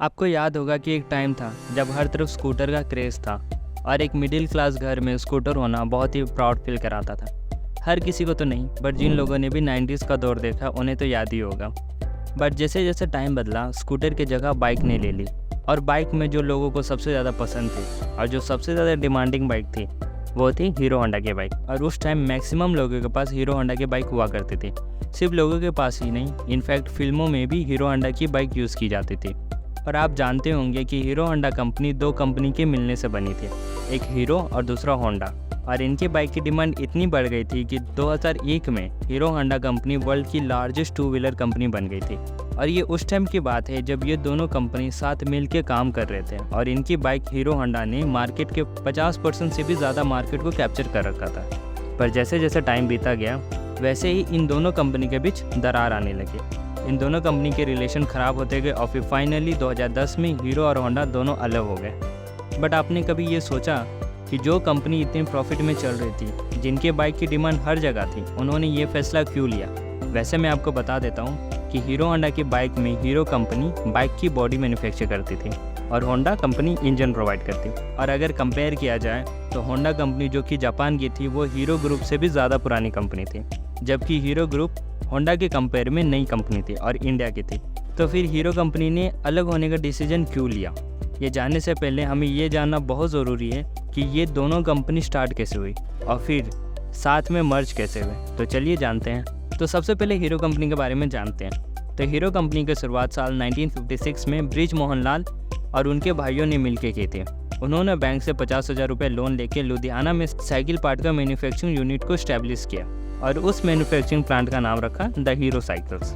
आपको याद होगा कि एक टाइम था जब हर तरफ स्कूटर का क्रेज़ था और एक मिडिल क्लास घर में स्कूटर होना बहुत ही प्राउड फील कराता था। हर किसी को तो नहीं, बट जिन लोगों ने भी 90s का दौर देखा उन्हें तो याद ही होगा। बट जैसे जैसे टाइम बदला, स्कूटर की जगह बाइक ने ले ली और बाइक में जो लोगों को सबसे ज़्यादा पसंद थी और जो सबसे ज़्यादा डिमांडिंग बाइक थी वो थी हीरो होंडा की बाइक। और उस टाइम मैक्सिमम लोगों के पास हीरो होंडा की बाइक हुआ करती थी। सिर्फ लोगों के पास ही नहीं, इनफैक्ट फिल्मों में भी हीरो होंडा की बाइक यूज़ की जाती थी। और आप जानते होंगे कि हीरो होंडा कंपनी दो कंपनी के मिलने से बनी थी, एक हीरो और दूसरा होंडा। और इनकी बाइक की डिमांड इतनी बढ़ गई थी कि 2001 में हीरो होंडा कंपनी वर्ल्ड की लार्जेस्ट टू व्हीलर कंपनी बन गई थी। और ये उस टाइम की बात है जब ये दोनों कंपनी साथ मिल के काम कर रहे थे और इनकी बाइक हीरो होंडा ने मार्केट के 50% से भी ज़्यादा मार्केट को कैप्चर कर रखा था। पर जैसे जैसे टाइम बीता गया वैसे ही इन दोनों कंपनी के बीच दरार आने लगी। इन दोनों कंपनी के रिलेशन ख़राब होते गए और फिर फाइनली 2010 में हीरो और होंडा दोनों अलग हो गए। बट आपने कभी ये सोचा कि जो कंपनी इतने प्रॉफिट में चल रही थी, जिनके बाइक की डिमांड हर जगह थी, उन्होंने ये फैसला क्यों लिया? वैसे मैं आपको बता देता हूँ कि हीरो होंडा की बाइक में हीरो कंपनी बाइक की बॉडी मैन्युफैक्चर करती थी और होंडा कंपनी इंजन प्रोवाइड करती। और अगर कंपेयर किया जाए तो होंडा कंपनी जो कि जापान की थी वो हीरो ग्रुप से भी ज़्यादा पुरानी कंपनी थी, जबकि हीरो ग्रुप होंडा के कंपेयर में नई कंपनी थी और इंडिया की थी। तो फिर हीरो कंपनी ने अलग होने का डिसीजन क्यों लिया? ये जानने से पहले हमें ये जानना बहुत ज़रूरी है कि ये दोनों कंपनी स्टार्ट कैसे हुई और फिर साथ में मर्ज कैसे हुए। तो चलिए जानते हैं। तो सबसे पहले हीरो कंपनी के बारे में जानते हैं। तो हीरो कंपनी की शुरुआत साल 1956 में ब्रिज मोहनलाल और उनके भाइयों ने मिलकर की थी। उन्होंने बैंक से 50,000 रुपये लोन लेकर लुधियाना में साइकिल पार्ट का मैन्युफैक्चरिंग यूनिट को स्टैब्लिश किया और उस मैन्युफैक्चरिंग प्लांट का नाम रखा द हीरो साइकिल्स।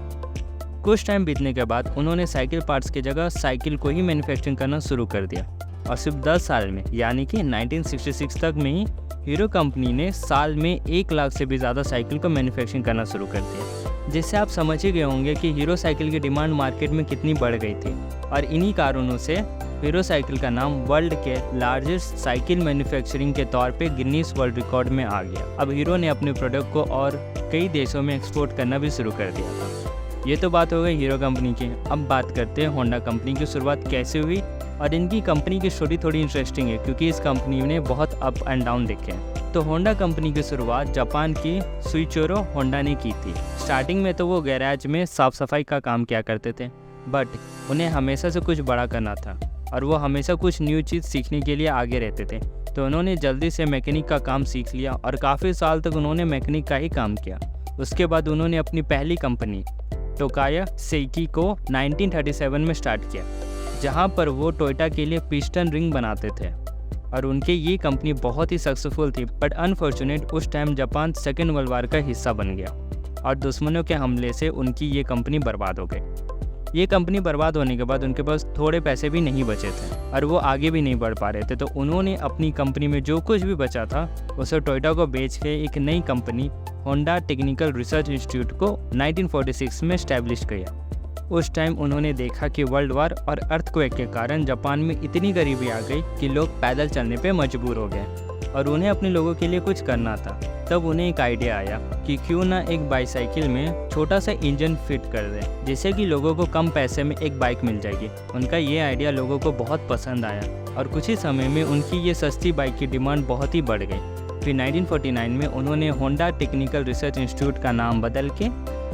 कुछ टाइम बीतने के बाद उन्होंने साइकिल पार्ट्स की जगह साइकिल को ही मैन्युफैक्चरिंग करना शुरू कर दिया और सिर्फ 10 साल में यानी कि 1966 तक में ही हीरो कंपनी ने साल में 1 लाख से भी ज़्यादा साइकिल को मैन्युफैक्चरिंग करना शुरू कर दिया। जिससे आप समझ ही गए होंगे कि हीरो साइकिल की डिमांड मार्केट में कितनी बढ़ गई थी। और इन्हीं कारणों से हीरो साइकिल का नाम वर्ल्ड के लार्जेस्ट साइकिल मैन्युफैक्चरिंग के तौर पे गिनीज वर्ल्ड रिकॉर्ड में आ गया। अब हीरो ने अपने प्रोडक्ट को और कई देशों में एक्सपोर्ट करना भी शुरू कर दिया था। ये तो बात हो गई हीरो कंपनी की। अब बात करते हैं होंडा कंपनी की शुरुआत कैसे हुई। और इनकी कंपनी की स्टोरी थोड़ी इंटरेस्टिंग है क्योंकि इस कंपनी ने बहुत अप एंड डाउन देखे हैं। तो होंडा कंपनी की शुरुआत जापान की सुइचिरो होंडा ने की थी। स्टार्टिंग में तो वो गैराज में साफ सफाई का काम किया करते थे, बट उन्हें हमेशा से कुछ बड़ा करना था और वो हमेशा कुछ न्यू चीज़ सीखने के लिए आगे रहते थे। तो उन्होंने जल्दी से मैकेनिक का काम सीख लिया और काफ़ी साल तक उन्होंने मैकेनिक का ही काम किया। उसके बाद उन्होंने अपनी पहली कंपनी टोकाया सेइकी को 1937 में स्टार्ट किया, जहां पर वो टोयोटा के लिए पिस्टन रिंग बनाते थे और उनके ये कंपनी बहुत ही सक्सेसफुल थी। बट अनफॉर्चुनेट उस time Japan second world war का हिस्सा बन गया और दुश्मनों के हमले से उनकी ये कंपनी बर्बाद हो गई। ये कंपनी बर्बाद होने के बाद उनके पास थोड़े पैसे भी नहीं बचे थे और वो आगे भी नहीं बढ़ पा रहे थे। तो उन्होंने अपनी कंपनी में जो कुछ भी बचा था उसे टोयोटा को बेच के एक नई company Honda technical research institute को 1946 में स्टैब्लिश किया। उस टाइम उन्होंने देखा कि वर्ल्ड वार और अर्थक्वेक के कारण जापान में इतनी गरीबी आ गई कि लोग पैदल चलने पे मजबूर हो गए और उन्हें अपने लोगों के लिए कुछ करना था। तब उन्हें एक आइडिया आया कि क्यों ना एक बाईसाइकिल में छोटा सा इंजन फिट कर दें, जिससे कि लोगों को कम पैसे में एक बाइक मिल जाएगी। उनका ये आइडिया लोगों को बहुत पसंद आया और कुछ ही समय में उनकी ये सस्ती बाइक की डिमांड बहुत ही बढ़ गई। फिर 1949 में उन्होंने होंडा टेक्निकल रिसर्च इंस्टीट्यूट का नाम बदल के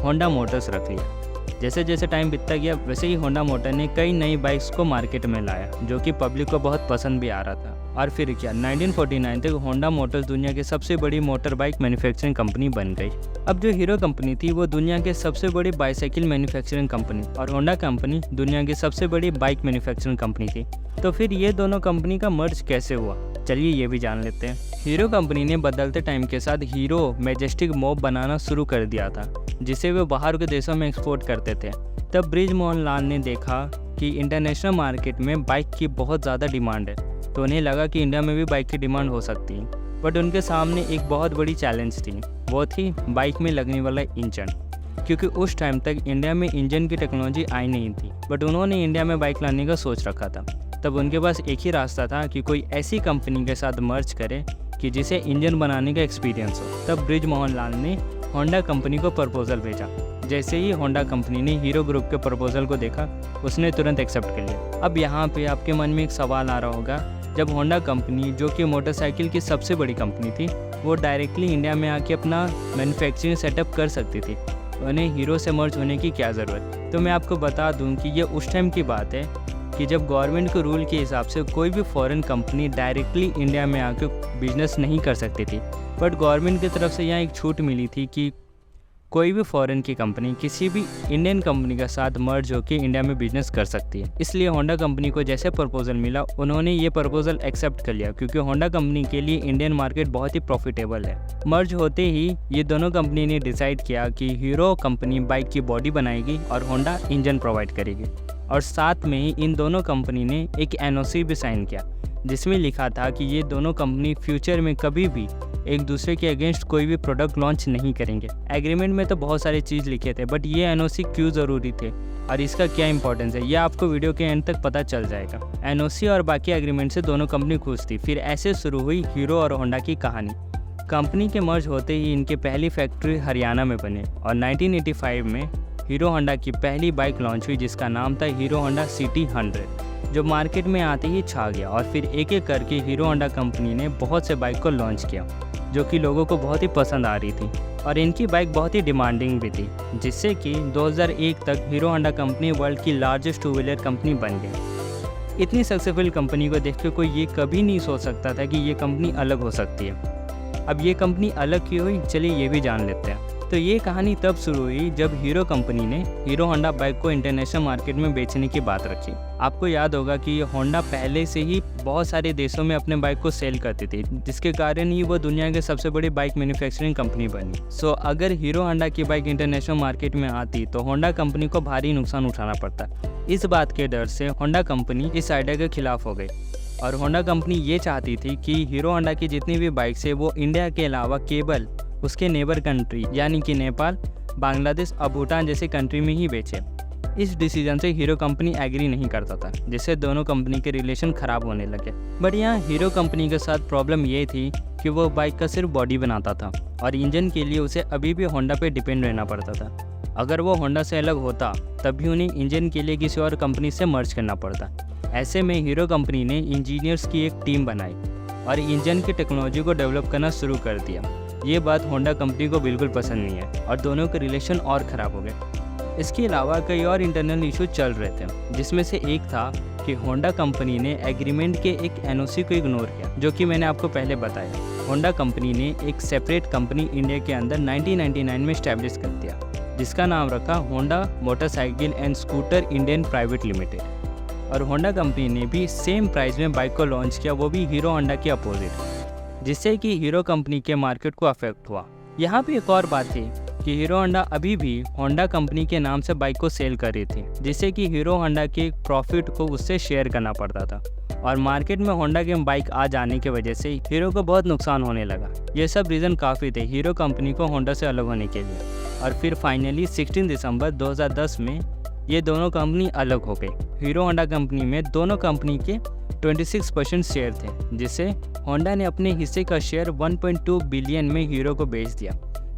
होंडा मोटर्स रख लिया। जैसे जैसे टाइम बीतता गया वैसे ही होंडा मोटर ने कई नई बाइक्स को मार्केट में लाया, जो कि पब्लिक को बहुत पसंद भी आ रहा था। और फिर क्या 1949 तक होंडा मोटर्स दुनिया की सबसे बड़ी मोटर बाइक मैन्युफैक्चरिंग कंपनी बन गई। अब जो हीरो कंपनी थी वो दुनिया के सबसे बड़ी बाईसाइकिल मैन्युफैक्चरिंग कंपनी और होंडा कंपनी दुनिया की सबसे बड़ी बाइक मैन्युफैक्चरिंग कंपनी थी। तो फिर ये दोनों कंपनी का मर्ज कैसे हुआ, चलिए ये भी जान लेते हैं। हीरो कंपनी ने बदलते टाइम के साथ हीरो मैजेस्टिक मॉब बनाना शुरू कर दिया था, जिसे वे बाहर के देशों में एक्सपोर्ट करते थे। तब ब्रिज मोहनलाल ने देखा कि इंटरनेशनल मार्केट में बाइक की बहुत ज़्यादा डिमांड है, तो उन्हें लगा कि इंडिया में भी बाइक की डिमांड हो सकती है। बट उनके सामने एक बहुत बड़ी चैलेंज थी, वो थी बाइक में लगने वाला इंजन, क्योंकि उस टाइम तक इंडिया में इंजन की टेक्नोलॉजी आई नहीं थी। बट उन्होंने इंडिया में बाइक लाने का सोच रखा था। तब उनके पास एक ही रास्ता था कि कोई ऐसी कंपनी के साथ मर्ज करे कि जिसे इंजन बनाने का एक्सपीरियंस हो। तब ब्रिज मोहनलाल ने होंडा कंपनी को प्रपोजल भेजा, जैसे ही होंडा कंपनी ने हीरो ग्रुप के प्रपोजल को देखा, उसने तुरंत एक्सेप्ट कर लिया। अब यहाँ पे आपके मन में एक सवाल आ रहा होगा, जब होंडा कंपनी जो कि मोटरसाइकिल की सबसे बड़ी कंपनी थी, वो डायरेक्टली इंडिया में आके अपना मैन्युफैक्चरिंग सेटअप कर सकती थी, उन्हें हीरो से मर्ज होने की क्या ज़रूरत। तो मैं आपको बता दूं कि ये उस टाइम की बात है कि जब गवर्नमेंट के रूल के हिसाब से कोई भी फॉरेन कंपनी डायरेक्टली इंडिया में आके बिजनेस नहीं कर सकती थी, बट गवर्नमेंट की तरफ से यहाँ एक छूट मिली थी कि कोई भी फॉरेन की कंपनी किसी भी इंडियन कंपनी के साथ मर्ज होकर इंडिया में बिजनेस कर सकती है। इसलिए होंडा कंपनी को जैसे प्रपोजल मिला, उन्होंने ये प्रपोजल एक्सेप्ट कर लिया, क्योंकि होंडा कंपनी के लिए इंडियन मार्केट बहुत ही प्रॉफिटेबल है। मर्ज होते ही ये दोनों कंपनी ने डिसाइड किया कि हीरो कंपनी बाइक की बॉडी बनाएगी और होंडा इंजन प्रोवाइड करेगी, और साथ में ही इन दोनों कंपनी ने एक NOC भी साइन किया, जिसमें लिखा था कि ये दोनों कंपनी फ्यूचर में कभी भी एक दूसरे के अगेंस्ट कोई भी प्रोडक्ट लॉन्च नहीं करेंगे। एग्रीमेंट में तो बहुत सारी चीज़ लिखे थे, बट ये NOC क्यों ज़रूरी थे और इसका क्या इंपॉर्टेंस है, ये आपको वीडियो के एंड तक पता चल जाएगा। NOC और बाकी एग्रीमेंट से दोनों कंपनी खुश थी। फिर ऐसे शुरू हुई हीरो और होंडा की कहानी। कंपनी के मर्ज होते ही इनकी पहली फैक्ट्री हरियाणा में बने और 1985 में हीरो होंडा की पहली बाइक लॉन्च हुई, जिसका नाम था हीरो होंडा सिटी 100, जो मार्केट में आते ही छा गया। और फिर एक एक करके हीरो होंडा कंपनी ने बहुत से बाइक को लॉन्च किया, जो कि लोगों को बहुत ही पसंद आ रही थी, और इनकी बाइक बहुत ही डिमांडिंग भी थी, जिससे कि 2001 तक हीरो होंडा कंपनी वर्ल्ड की लार्जेस्ट 2 व्हीलर कंपनी बन गई। इतनी सक्सेसफुल कंपनी को देख के कोई ये कभी नहीं सोच सकता था कि ये कंपनी अलग हो सकती है। अब ये कंपनी अलग क्यों हुई, चलिए ये भी जान लेते हैं। तो ये कहानी तब शुरू हुई जब हीरो कंपनी ने हीरो होंडा बाइक को इंटरनेशनल मार्केट में बेचने की बात रखी। आपको याद होगा कि ये होंडा पहले से ही बहुत सारे देशों में अपने बाइक को सेल करती थी, जिसके कारण ही वो दुनिया की सबसे बड़ी बाइक मैन्युफैक्चरिंग कंपनी बनी। सो अगर हीरो होंडा की बाइक इंटरनेशनल मार्केट में आती तो होंडा कंपनी को भारी नुकसान उठाना पड़ता। इस बात के डर से होंडा कंपनी इस आइडिया के खिलाफ हो गई, और होंडा कंपनी ये चाहती थी कि हीरो होंडा की जितनी भी बाइक्स है वो इंडिया के अलावा केवल उसके नेबर कंट्री यानी कि नेपाल, बांग्लादेश और भूटान जैसे कंट्री में ही बेचे। इस डिसीजन से हीरो कंपनी एग्री नहीं करता था, जिससे दोनों कंपनी के रिलेशन ख़राब होने लगे। बट यहाँ हीरो कंपनी के साथ प्रॉब्लम ये थी कि वो बाइक का सिर्फ बॉडी बनाता था, और इंजन के लिए उसे अभी भी होंडा पे डिपेंड रहना पड़ता था। अगर वो होंडा से अलग होता तब भी उन्हें इंजन के लिए किसी और कंपनी से मर्ज करना पड़ता। ऐसे में हीरो कंपनी ने इंजीनियर्स की एक टीम बनाई और इंजन की टेक्नोलॉजी को डेवलप करना शुरू कर दिया। ये बात होंडा कंपनी को बिल्कुल पसंद नहीं है और दोनों के रिलेशन और ख़राब हो गए। इसके अलावा कई और इंटरनल इशू चल रहे थे, जिसमें से एक था कि होंडा कंपनी ने एग्रीमेंट के एक NOC को इग्नोर किया, जो कि मैंने आपको पहले बताया। होंडा कंपनी ने एक सेपरेट कंपनी इंडिया के अंदर 1999 में इस्टेब्लिश कर दिया, जिसका नाम रखा Honda motorcycle and scooter Indian private limited. और होंडा कंपनी ने भी सेम प्राइस में बाइक को लॉन्च किया, वो भी हीरो होंडा के अपोजिट, जिससे कि हीरो कंपनी के मार्केट को अफेक्ट हुआ। यहाँ पे एक और बात थी कि हीरो होंडा अभी भी होंडा कंपनी के नाम से बाइक को सेल कर रही थी, जिससे कि हीरो होंडा के प्रॉफिट को उससे शेयर करना पड़ता था, और मार्केट में होंडा के बाइक आ जाने की वजह से हीरो को बहुत नुकसान होने लगा। ये सब रीज़न काफ़ी थे हीरो कंपनी को होंडा से अलग होने के लिए। और फिर फाइनली 16 दिसंबर 2010 में ये दोनों कंपनी अलग हो गई। हीरो होंडा कंपनी में दोनों कंपनी के 26% शेयर थे, जिससे होंडा ने अपने हिस्से का शेयर 1.2 बिलियन में हीरो को बेच दिया,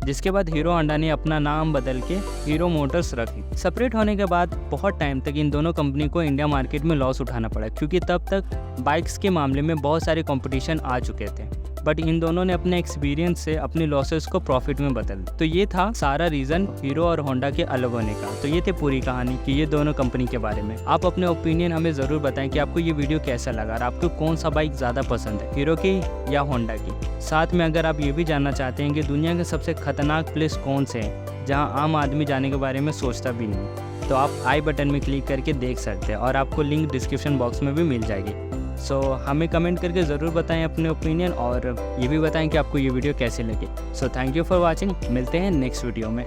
जिसके बाद हीरो होंडा ने अपना नाम बदल के हीरो मोटर्स रखी। सेपरेट होने के बाद बहुत टाइम तक इन दोनों कंपनी को इंडिया मार्केट में लॉस उठाना पड़ा, क्योंकि तब तक बाइक्स के मामले में बहुत सारे कंपटीशन आ चुके थे। बट इन दोनों ने अपने एक्सपीरियंस से अपने लॉसेस को प्रॉफिट में बदल दिया। तो ये था सारा रीज़न हीरो और होंडा के अलग होने का। तो ये थी पूरी कहानी कि ये दोनों कंपनी के बारे में। आप अपने ओपिनियन हमें ज़रूर बताएं कि आपको ये वीडियो कैसा लगा और आपको कौन सा बाइक ज़्यादा पसंद है, हीरो की या होंडा की। साथ में अगर आप ये भी जानना चाहते हैं कि दुनिया के सबसे खतरनाक प्लेस कौन से हैं जहाँ आम आदमी जाने के बारे में सोचता भी नहीं, तो आप आई बटन में क्लिक करके देख सकते हैं, और आपको लिंक डिस्क्रिप्शन बॉक्स में भी मिल जाएगी। सो हमें कमेंट करके ज़रूर बताएं अपने ओपिनियन, और ये भी बताएं कि आपको ये वीडियो कैसे लगे। So thank you for watching, मिलते हैं नेक्स्ट वीडियो में।